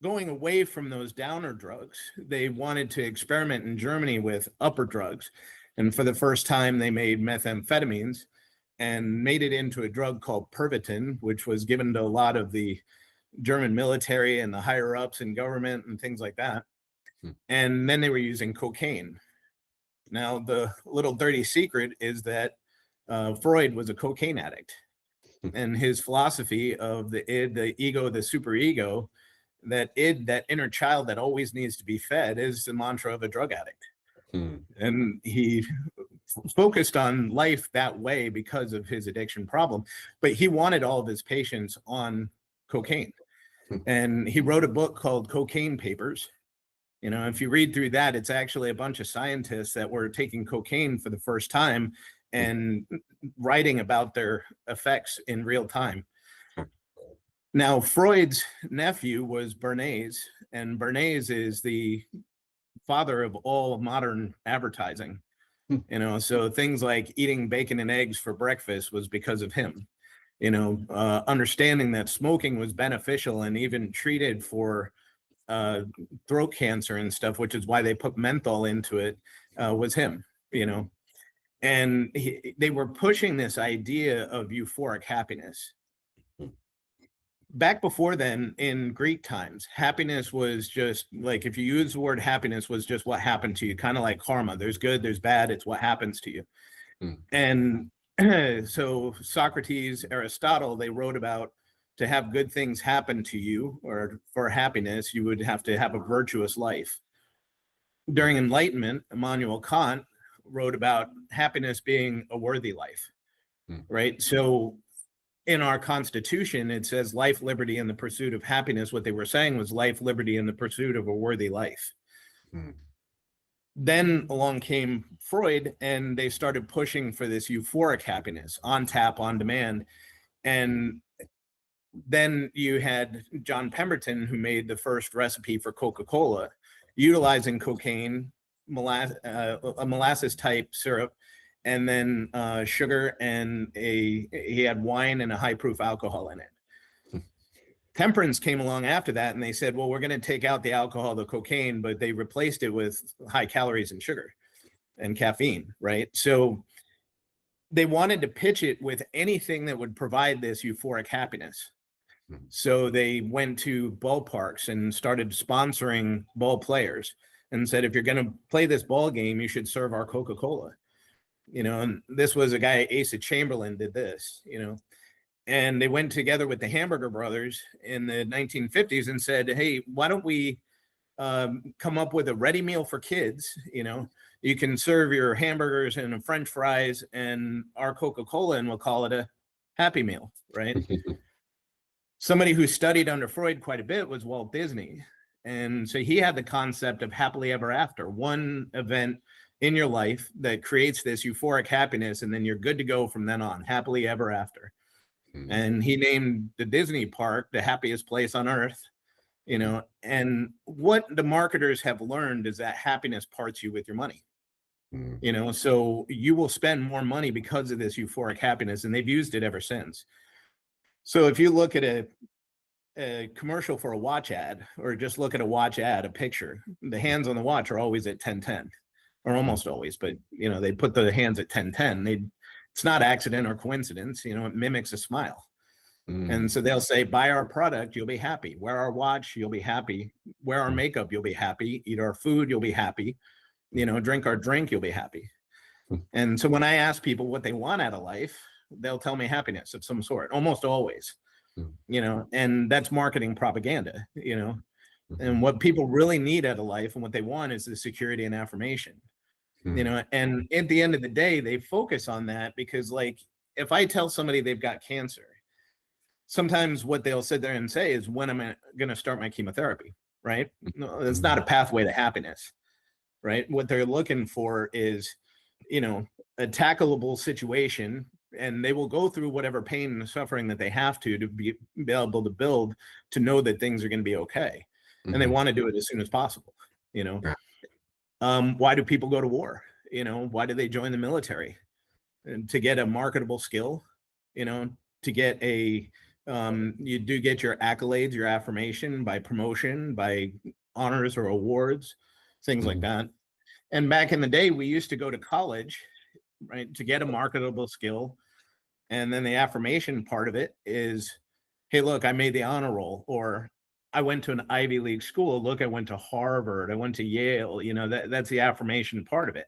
B: going away from those downer drugs, they wanted to experiment in Germany with upper drugs. And for the first time, they made methamphetamines and made it into a drug called Pervitin, which was given to a lot of the German military and the higher ups in government and things like that. And then they were using cocaine. Now, the little dirty secret is that Freud was a cocaine addict. And his philosophy of the id, the ego, the superego, that id, that inner child that always needs to be fed, is the mantra of a drug addict. And he focused on life that way because of his addiction problem, but he wanted all of his patients on cocaine. And he wrote a book called Cocaine Papers. If you read through that, it's actually a bunch of scientists that were taking cocaine for the first time and writing about their effects in real time. Now, Freud's nephew was Bernays, and Bernays is the father of all modern advertising. So things like eating bacon and eggs for breakfast was because of him. Understanding that smoking was beneficial and even treated for throat cancer and stuff, which is why they put menthol into it, was him. And they were pushing this idea of euphoric happiness. Back before then, in Greek times, happiness was just like, if you use the word happiness, was just what happened to you, kind of like karma. There's good, there's bad, it's what happens to you. And so Socrates, Aristotle, they wrote about, to have good things happen to you, or for happiness, you would have to have a virtuous life. During Enlightenment, Immanuel Kant wrote about happiness being a worthy life, right? So in our Constitution, it says life, liberty, and the pursuit of happiness. What they were saying was life, liberty, and the pursuit of a worthy life. Then along came Freud, and they started pushing for this euphoric happiness, on tap, on demand. And then you had John Pemberton, who made the first recipe for Coca-Cola, utilizing cocaine, a molasses type syrup, and then sugar, and he had wine and a high proof alcohol in it. Temperance came along after that, and they said, well, we're going to take out the alcohol, the cocaine, but they replaced it with high calories and sugar and caffeine, right? So they wanted to pitch it with anything that would provide this euphoric happiness. So they went to ballparks and started sponsoring ball players and said, if you're going to play this ball game, you should serve our Coca-Cola. And this was a guy, Asa Chamberlain, did this, and they went together with the Hamburger Brothers in the 1950s and said, hey, why don't we come up with a ready meal for kids. You can serve your hamburgers and French fries and our Coca-Cola, and we'll call it a Happy Meal, right? Somebody who studied under Freud quite a bit was Walt Disney. And so he had the concept of happily ever after, one event in your life that creates this euphoric happiness, and then you're good to go from then on, happily ever after. And he named the Disney park the happiest place on earth. And what the marketers have learned is that happiness parts you with your money. So you will spend more money because of this euphoric happiness, and they've used it ever since. So if you look at a commercial for a watch ad, or just look at a watch ad, a picture, the hands on the watch are always at 10:10, or almost always, but they put the hands at 10:10. It's not accident or coincidence. It mimics a smile. And so they'll say, buy our product, you'll be happy. Wear our watch, you'll be happy. Wear our makeup, you'll be happy. Eat our food, you'll be happy. Drink our drink, you'll be happy. And so when I ask people what they want out of life, they'll tell me happiness of some sort, almost always. And that's marketing propaganda. And what people really need out of life and what they want is the security and affirmation. And at the end of the day, they focus on that because, like, if I tell somebody they've got cancer, sometimes what they'll sit there and say is, when am I going to start my chemotherapy? Right? No, it's not a pathway to happiness, right? What they're looking for is, a tackleable situation, and they will go through whatever pain and suffering that they have to be able to build to know that things are going to be okay. And they want to do it as soon as possible. Why do people go to war? Why do they join the military? And to get a marketable skill, to get you do get your accolades, your affirmation by promotion, by honors or awards, things like that. And back in the day, we used to go to college, right, to get a marketable skill. And then the affirmation part of it is, hey, look, I made the honor roll, or I went to an Ivy League school. Look, I went to Harvard. I went to Yale. That's the affirmation part of it.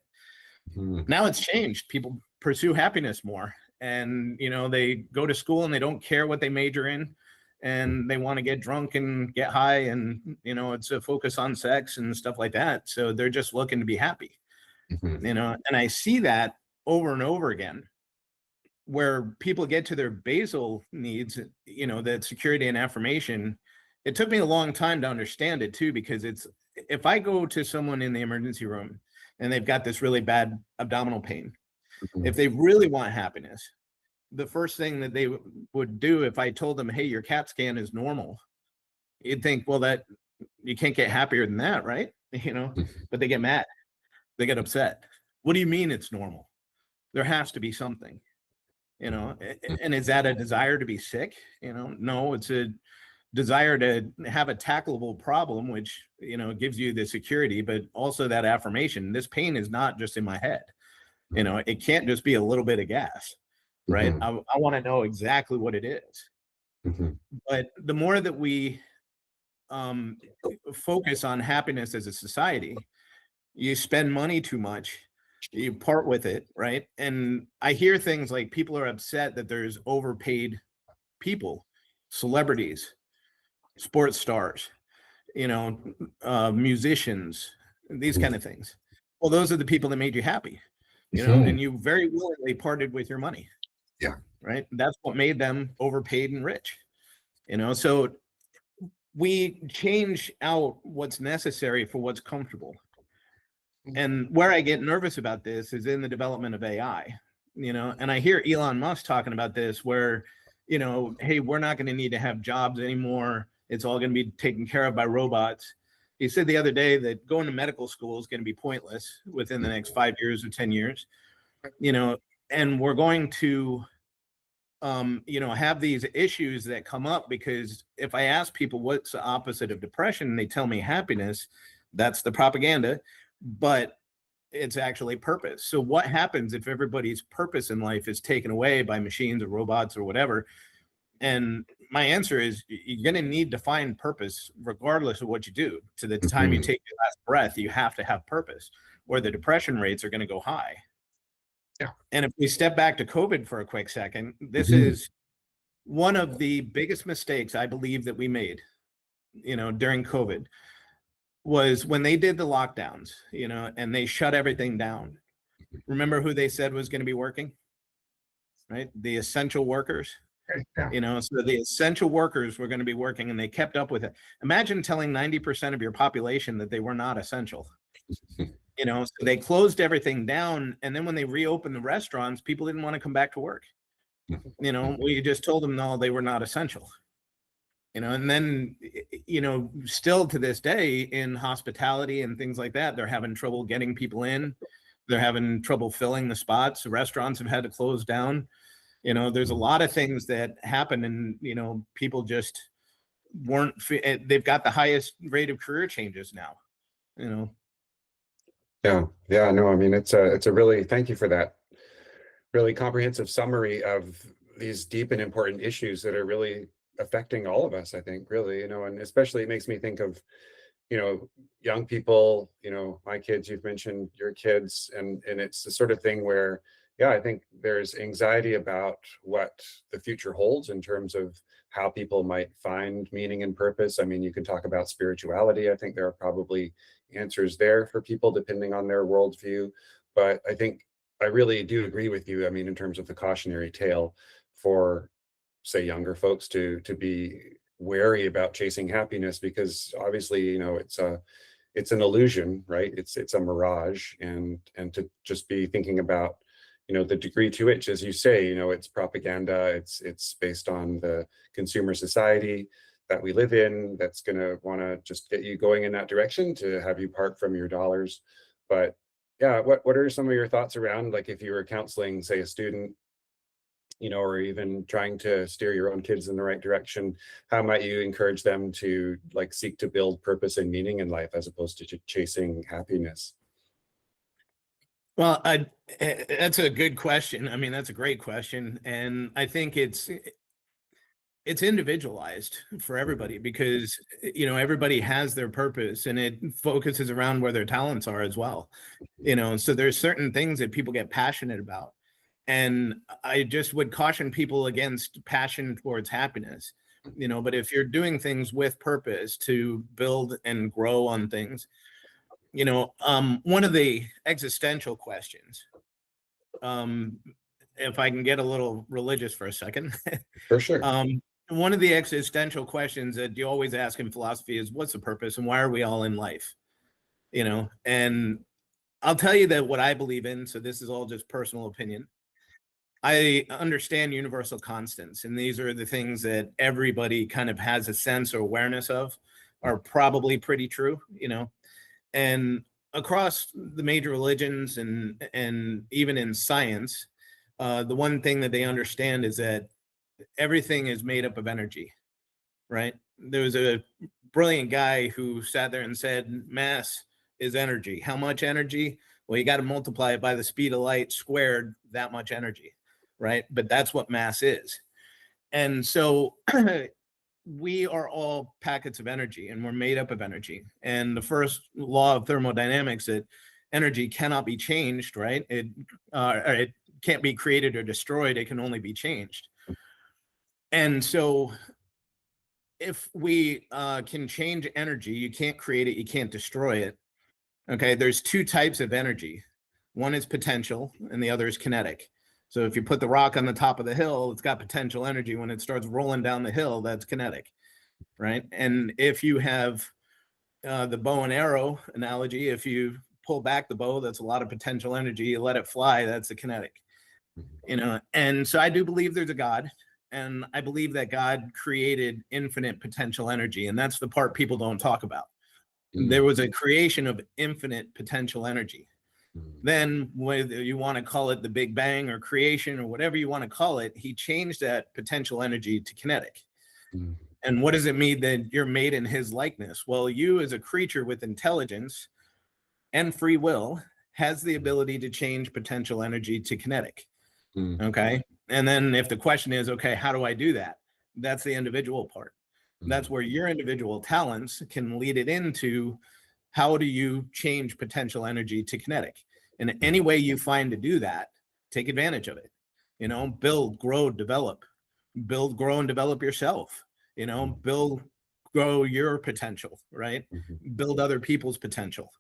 B: Now it's changed. People pursue happiness more. And, they go to school and they don't care what they major in. And they want to get drunk and get high. And, it's a focus on sex and stuff like that. So they're just looking to be happy, and I see that over and over again, where people get to their basal needs, that security and affirmation. It took me a long time to understand it too, because if I go to someone in the emergency room and they've got this really bad abdominal pain, if they really want happiness, the first thing that they would do, if I told them, hey, your CAT scan is normal, you'd think, well, that you can't get happier than that, right? But they get mad, they get upset. What do you mean it's normal? There has to be something, and is that a desire to be sick? No, it's a desire to have a tackleable problem, which, gives you the security, but also that affirmation. This pain is not just in my head. It can't just be a little bit of gas, right? I want to know exactly what it is. But the more that we focus on happiness as a society, you spend money too much, you part with it, right? And I hear things like people are upset that there's overpaid people, celebrities, sports stars, musicians, these kind of things. Well, those are the people that made you happy, and you very willingly parted with your money.
A: Yeah.
B: Right. That's what made them overpaid and rich. So we change out what's necessary for what's comfortable. And where I get nervous about this is in the development of AI, and I hear Elon Musk talking about this where, hey, we're not going to need to have jobs anymore. It's all going to be taken care of by robots. He said the other day that going to medical school is going to be pointless within the next 5 years or 10 years, and we're going to, have these issues that come up, because if I ask people what's the opposite of depression, they tell me happiness. That's the propaganda, but it's actually purpose. So what happens if everybody's purpose in life is taken away by machines or robots or whatever? And my answer is, you're going to need to find purpose regardless of what you do. To the time you take your last breath, you have to have purpose, or the depression rates are going to go high.
A: Yeah.
B: And if we step back to COVID for a quick second, this is one of the biggest mistakes I believe that we made, during COVID, was when they did the lockdowns, and they shut everything down. Remember who they said was going to be working, right? The essential workers. So the essential workers were going to be working, and they kept up with it. Imagine telling 90% of your population that they were not essential. So they closed everything down, and then when they reopened the restaurants, people didn't want to come back to work. We just told them no, they were not essential. And then still to this day in hospitality and things like that, they're having trouble getting people in. They're having trouble filling the spots. The restaurants have had to close down. There's a lot of things that happen, and people just weren't. They've got the highest rate of career changes now.
A: Yeah, no, I mean, it's a really, thank you for that really comprehensive summary of these deep and important issues that are really affecting all of us, I think, really, and especially it makes me think of, young people, my kids, you've mentioned your kids, and it's the sort of thing where, yeah, I think there's anxiety about what the future holds in terms of how people might find meaning and purpose. I mean, you can talk about spirituality. I think there are probably answers there for people depending on their worldview. But I think I really do agree with you. I mean, in terms of the cautionary tale for, say, younger folks to be wary about chasing happiness, because obviously, it's an illusion, right? It's a mirage, and to just be thinking about, the degree to which, as you say, it's propaganda, it's based on the consumer society that we live in that's going to want to just get you going in that direction to have you part from your dollars. But yeah, what are some of your thoughts around, like, if you were counseling, say, a student, or even trying to steer your own kids in the right direction, how might you encourage them to, like, seek to build purpose and meaning in life as opposed to chasing happiness?
B: Well, that's a good question. I mean, that's a great question, and I think it's individualized for everybody, because everybody has their purpose, and it focuses around where their talents are as well. So there's certain things that people get passionate about, and I just would caution people against passion towards happiness. But if you're doing things with purpose to build and grow on things, one of the existential questions, if I can get a little religious for a second,
A: For sure.
B: one of the existential questions that you always ask in philosophy is, what's the purpose and why are we all in life? And I'll tell you that what I believe in, so this is all just personal opinion, I understand universal constants, and these are the things that everybody kind of has a sense or awareness of are probably pretty true, and across the major religions and even in science, the one thing that they understand is that everything is made up of energy, right? There was a brilliant guy who sat there and said, mass is energy. How much energy? Well, you got to multiply it by the speed of light squared, that much energy, right? But that's what mass is. And so we are all packets of energy, and we're made up of energy. And the first law of thermodynamics, that energy cannot be changed, right? It can't be created or destroyed. It can only be changed. And so if we can change energy, you can't create it, you can't destroy it. Okay, there's two types of energy. One is potential and the other is kinetic. So if you put the rock on the top of the hill, it's got potential energy. When it starts rolling down the hill, that's kinetic, right? And if you have the bow and arrow analogy, if you pull back the bow, that's a lot of potential energy. You let it fly, that's the kinetic. And so I do believe there's a God, and I believe that God created infinite potential energy, and that's the part people don't talk about. There was a creation of infinite potential energy. Then, whether you want to call it the Big Bang or creation or whatever you want to call it, he changed that potential energy to kinetic. And what does it mean that you're made in his likeness? Well, you as a creature with intelligence and free will has the ability to change potential energy to kinetic. Okay. And then if the question is, okay, how do I do that? That's the individual part. That's where your individual talents can lead it into, how do you change potential energy to kinetic? And any way you find to do that, take advantage of it. Build, grow, develop. Build, grow, and develop yourself. Build, grow your potential, right?
A: Mhm.
B: Build other people's potential.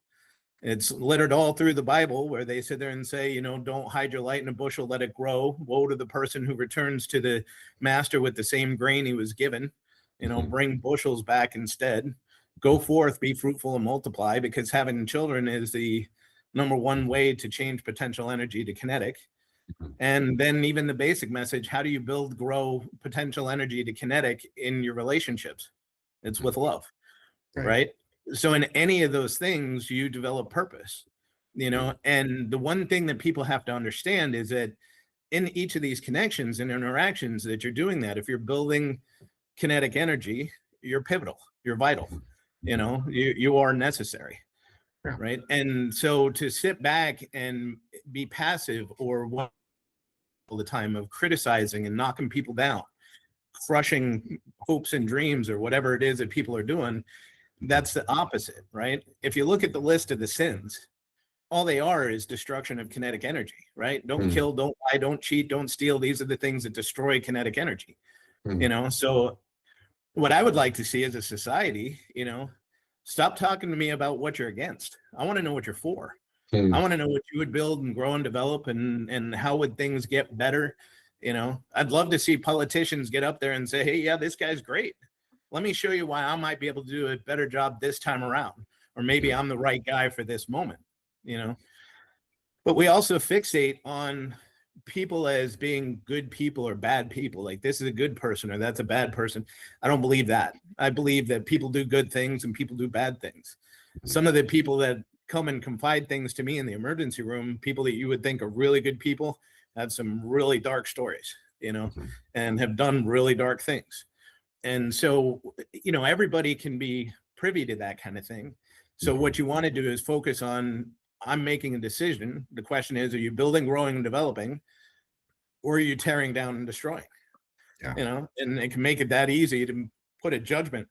B: It's littered all through the Bible where they sit there and say, don't hide your light in a bushel, let it grow. Woe to the person who returns to the master with the same grain he was given.
A: Mhm.
B: Bring bushels back instead. Go forth, be fruitful and multiply, because having children is the number one way to change potential energy to kinetic.
A: Mhm.
B: And then even the basic message, how do you grow potential energy to kinetic in your relationships? It's with love, right? So in any of those things, you develop purpose, and the one thing that people have to understand is that in each of these connections and interactions that you're doing that, if you're building kinetic energy, you're pivotal, you're vital, you are necessary,
A: Yeah.
B: right? And so to sit back and be passive or all the time of criticizing and knocking people down, crushing hopes and dreams or whatever it is that people are doing, that's the opposite, right? If you look at the list of the sins, all they are is destruction of kinetic energy, right? Don't
A: Mm.
B: kill, don't lie, don't cheat, don't steal. These are the things that destroy kinetic energy,
A: Mm.
B: So what I would like to see as a society, stop talking to me about what you're against. I want to know what you're for. I
A: Mm.
B: want to know what you would build and grow and develop, and how would things get better. I'd love to see politicians get up there and say, hey, yeah, this guy's great. Let me show you why I might be able to do a better job this time around, or maybe I'm the right guy for this moment, but we also fixate on people as being good people or bad people. Like, this is a good person or that's a bad person. I don't believe that. I believe that people do good things and people do bad things. Some of the people that come and confide things to me in the emergency room, people that you would think are really good people, have some really dark stories,
A: Mhm.
B: and have done really dark things. And so, everybody can be privy to that kind of thing. So
A: Mhm.
B: what you want to do is focus on, I'm making a decision. The question is, are you building, growing, and developing, or are you tearing down and destroying?
A: Yeah.
B: And it can make it that easy to put a judgment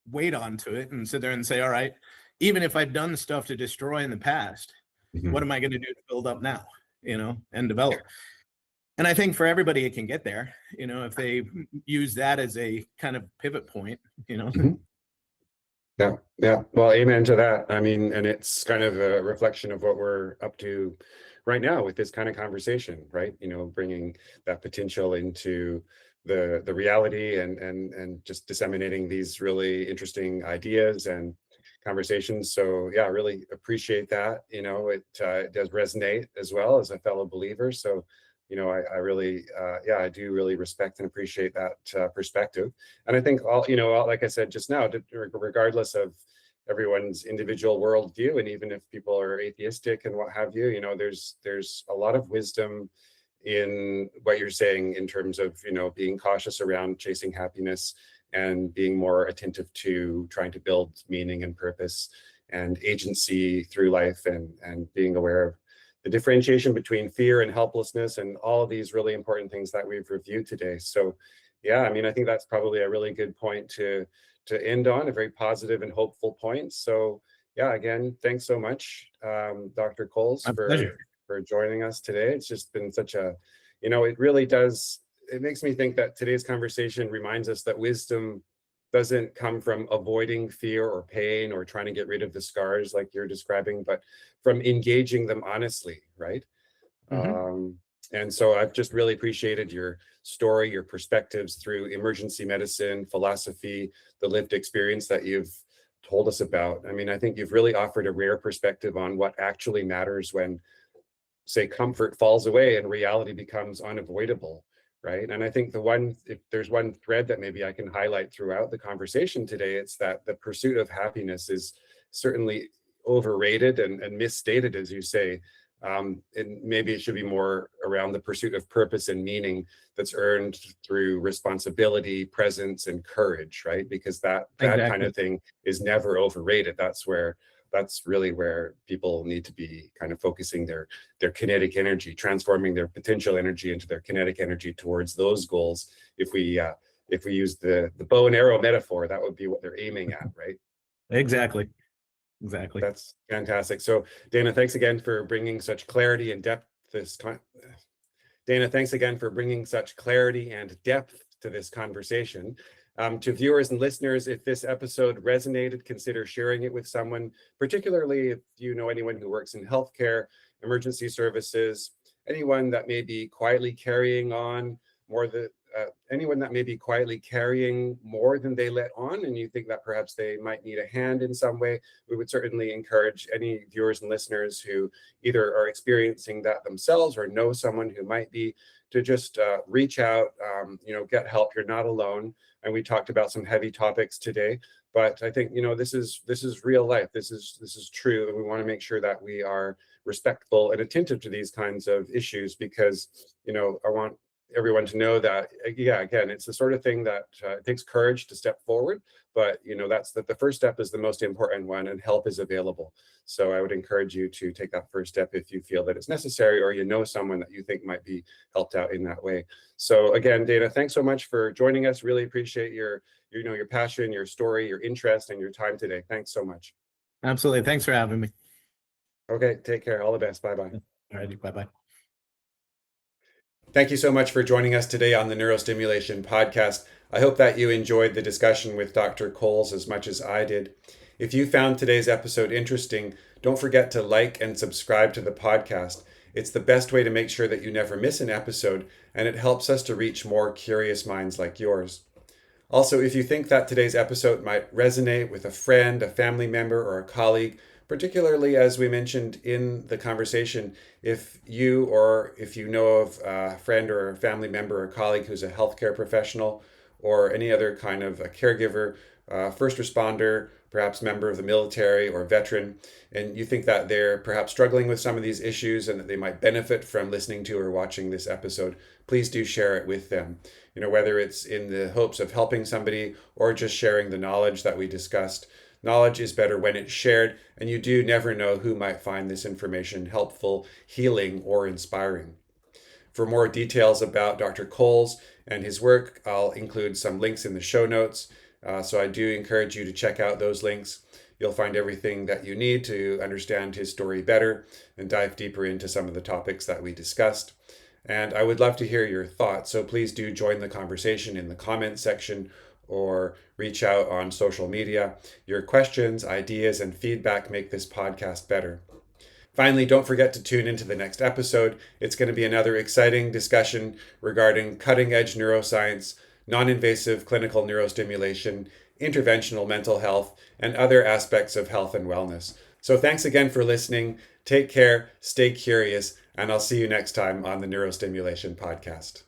B: weight onto it and sit there and say, all right, even if I've done stuff to destroy in the past, what
A: Mhm.
B: am I going to do to build up now, and develop? And I think for everybody, it can get there, if they use that as a kind of pivot point.
A: Mhm. Yeah, yeah. Well, amen to that. I mean, and it's kind of a reflection of what we're up to right now with this kind of conversation, right? Bringing that potential into the reality, and just disseminating these really interesting ideas and conversations. So yeah, I really appreciate that. It does resonate as well as a fellow believer. So I really, yeah, I do really respect and appreciate that perspective. And I think like I said just now, regardless of everyone's individual worldview, and even if people are atheistic and what have you, there's a lot of wisdom in what you're saying in terms of being cautious around chasing happiness and being more attentive to trying to build meaning and purpose and agency through life, and being aware of the differentiation between fear and helplessness and all of these really important things that we've reviewed today. So yeah, I mean, I think that's probably a really good point to end on, a very positive and hopeful point. So yeah, again, thanks so much, Dr. Cowles,
B: My pleasure.
A: for joining us today. It's just been such a, it really does, it makes me think that today's conversation reminds us that wisdom doesn't come from avoiding fear or pain or trying to get rid of the scars like you're describing, but from engaging them honestly, right?
B: Mm-hmm.
A: And so I've just really appreciated your story, your perspectives through emergency medicine, philosophy, the lived experience that you've told us about. I mean, I think you've really offered a rare perspective on what actually matters when, say, comfort falls away and reality becomes unavoidable, right? And I think if there's one thread that maybe I can highlight throughout the conversation today, it's that the pursuit of happiness is certainly overrated and misstated, as you say. And maybe it should be more around the pursuit of purpose and meaning that's earned through responsibility, presence, and courage, right? Because that kind
B: Exactly.
A: of thing is never overrated. That's really where people need to be kind of focusing their kinetic energy, transforming their potential energy into their kinetic energy towards those goals. If we use the bow and arrow metaphor, that would be what they're aiming at, right?
B: Exactly. Exactly.
A: That's fantastic. So Dana, thanks again for bringing such clarity and depth this con- Dana, thanks again for bringing such clarity and depth to this conversation. To viewers and listeners, if this episode resonated, consider sharing it with someone, particularly if you know anyone who works in healthcare, emergency services, anyone that may be quietly carrying on more than anyone that may be quietly carrying more than they let on, and you think that perhaps they might need a hand in some way. We would certainly encourage any viewers and listeners who either are experiencing that themselves or know someone who might be, to just reach out, get help. You're not alone. And we talked about some heavy topics today, but I think this is real life. This is true, and we want to make sure that we are respectful and attentive to these kinds of issues, because I want everyone to know that, yeah, again, it's the sort of thing that it takes courage to step forward, but that's that the first step is the most important one, and help is available. So I would encourage you to take that first step if you feel that it's necessary, or someone that you think might be helped out in that way. So again, Dana, thanks so much for joining us. Really appreciate your passion, your story, your interest, and your time today. Thanks so much.
B: Absolutely. Thanks for having me.
A: Okay, take care. All the best. Bye-bye.
B: All righty. Bye-bye.
A: Thank you so much for joining us today on the Neurostimulation Podcast. I hope that you enjoyed the discussion with Dr. Cowles as much as I did. If you found today's episode interesting, don't forget to like and subscribe to the podcast. It's the best way to make sure that you never miss an episode, and it helps us to reach more curious minds like yours. Also, if you think that today's episode might resonate with a friend, a family member, or a colleague, particularly as we mentioned in the conversation, if you know of a friend or a family member or colleague who's a healthcare professional or any other kind of a caregiver, first responder, perhaps member of the military or veteran, and you think that they're perhaps struggling with some of these issues and that they might benefit from listening to or watching this episode, please do share it with them. Whether it's in the hopes of helping somebody or just sharing the knowledge that we discussed. Knowledge is better when it's shared, and you do never know who might find this information helpful, healing, or inspiring. For more details about Dr. Cowles and his work, I'll include some links in the show notes. So I do encourage you to check out those links. You'll find everything that you need to understand his story better and dive deeper into some of the topics that we discussed. And I would love to hear your thoughts, so please do join the conversation in the comments section or reach out on social media. Your questions, ideas, and feedback make this podcast better. Finally, don't forget to tune into the next episode. It's going to be another exciting discussion regarding cutting-edge neuroscience, non-invasive clinical neurostimulation, interventional mental health, and other aspects of health and wellness. So thanks again for listening. Take care, stay curious, and I'll see you next time on the Neurostimulation Podcast.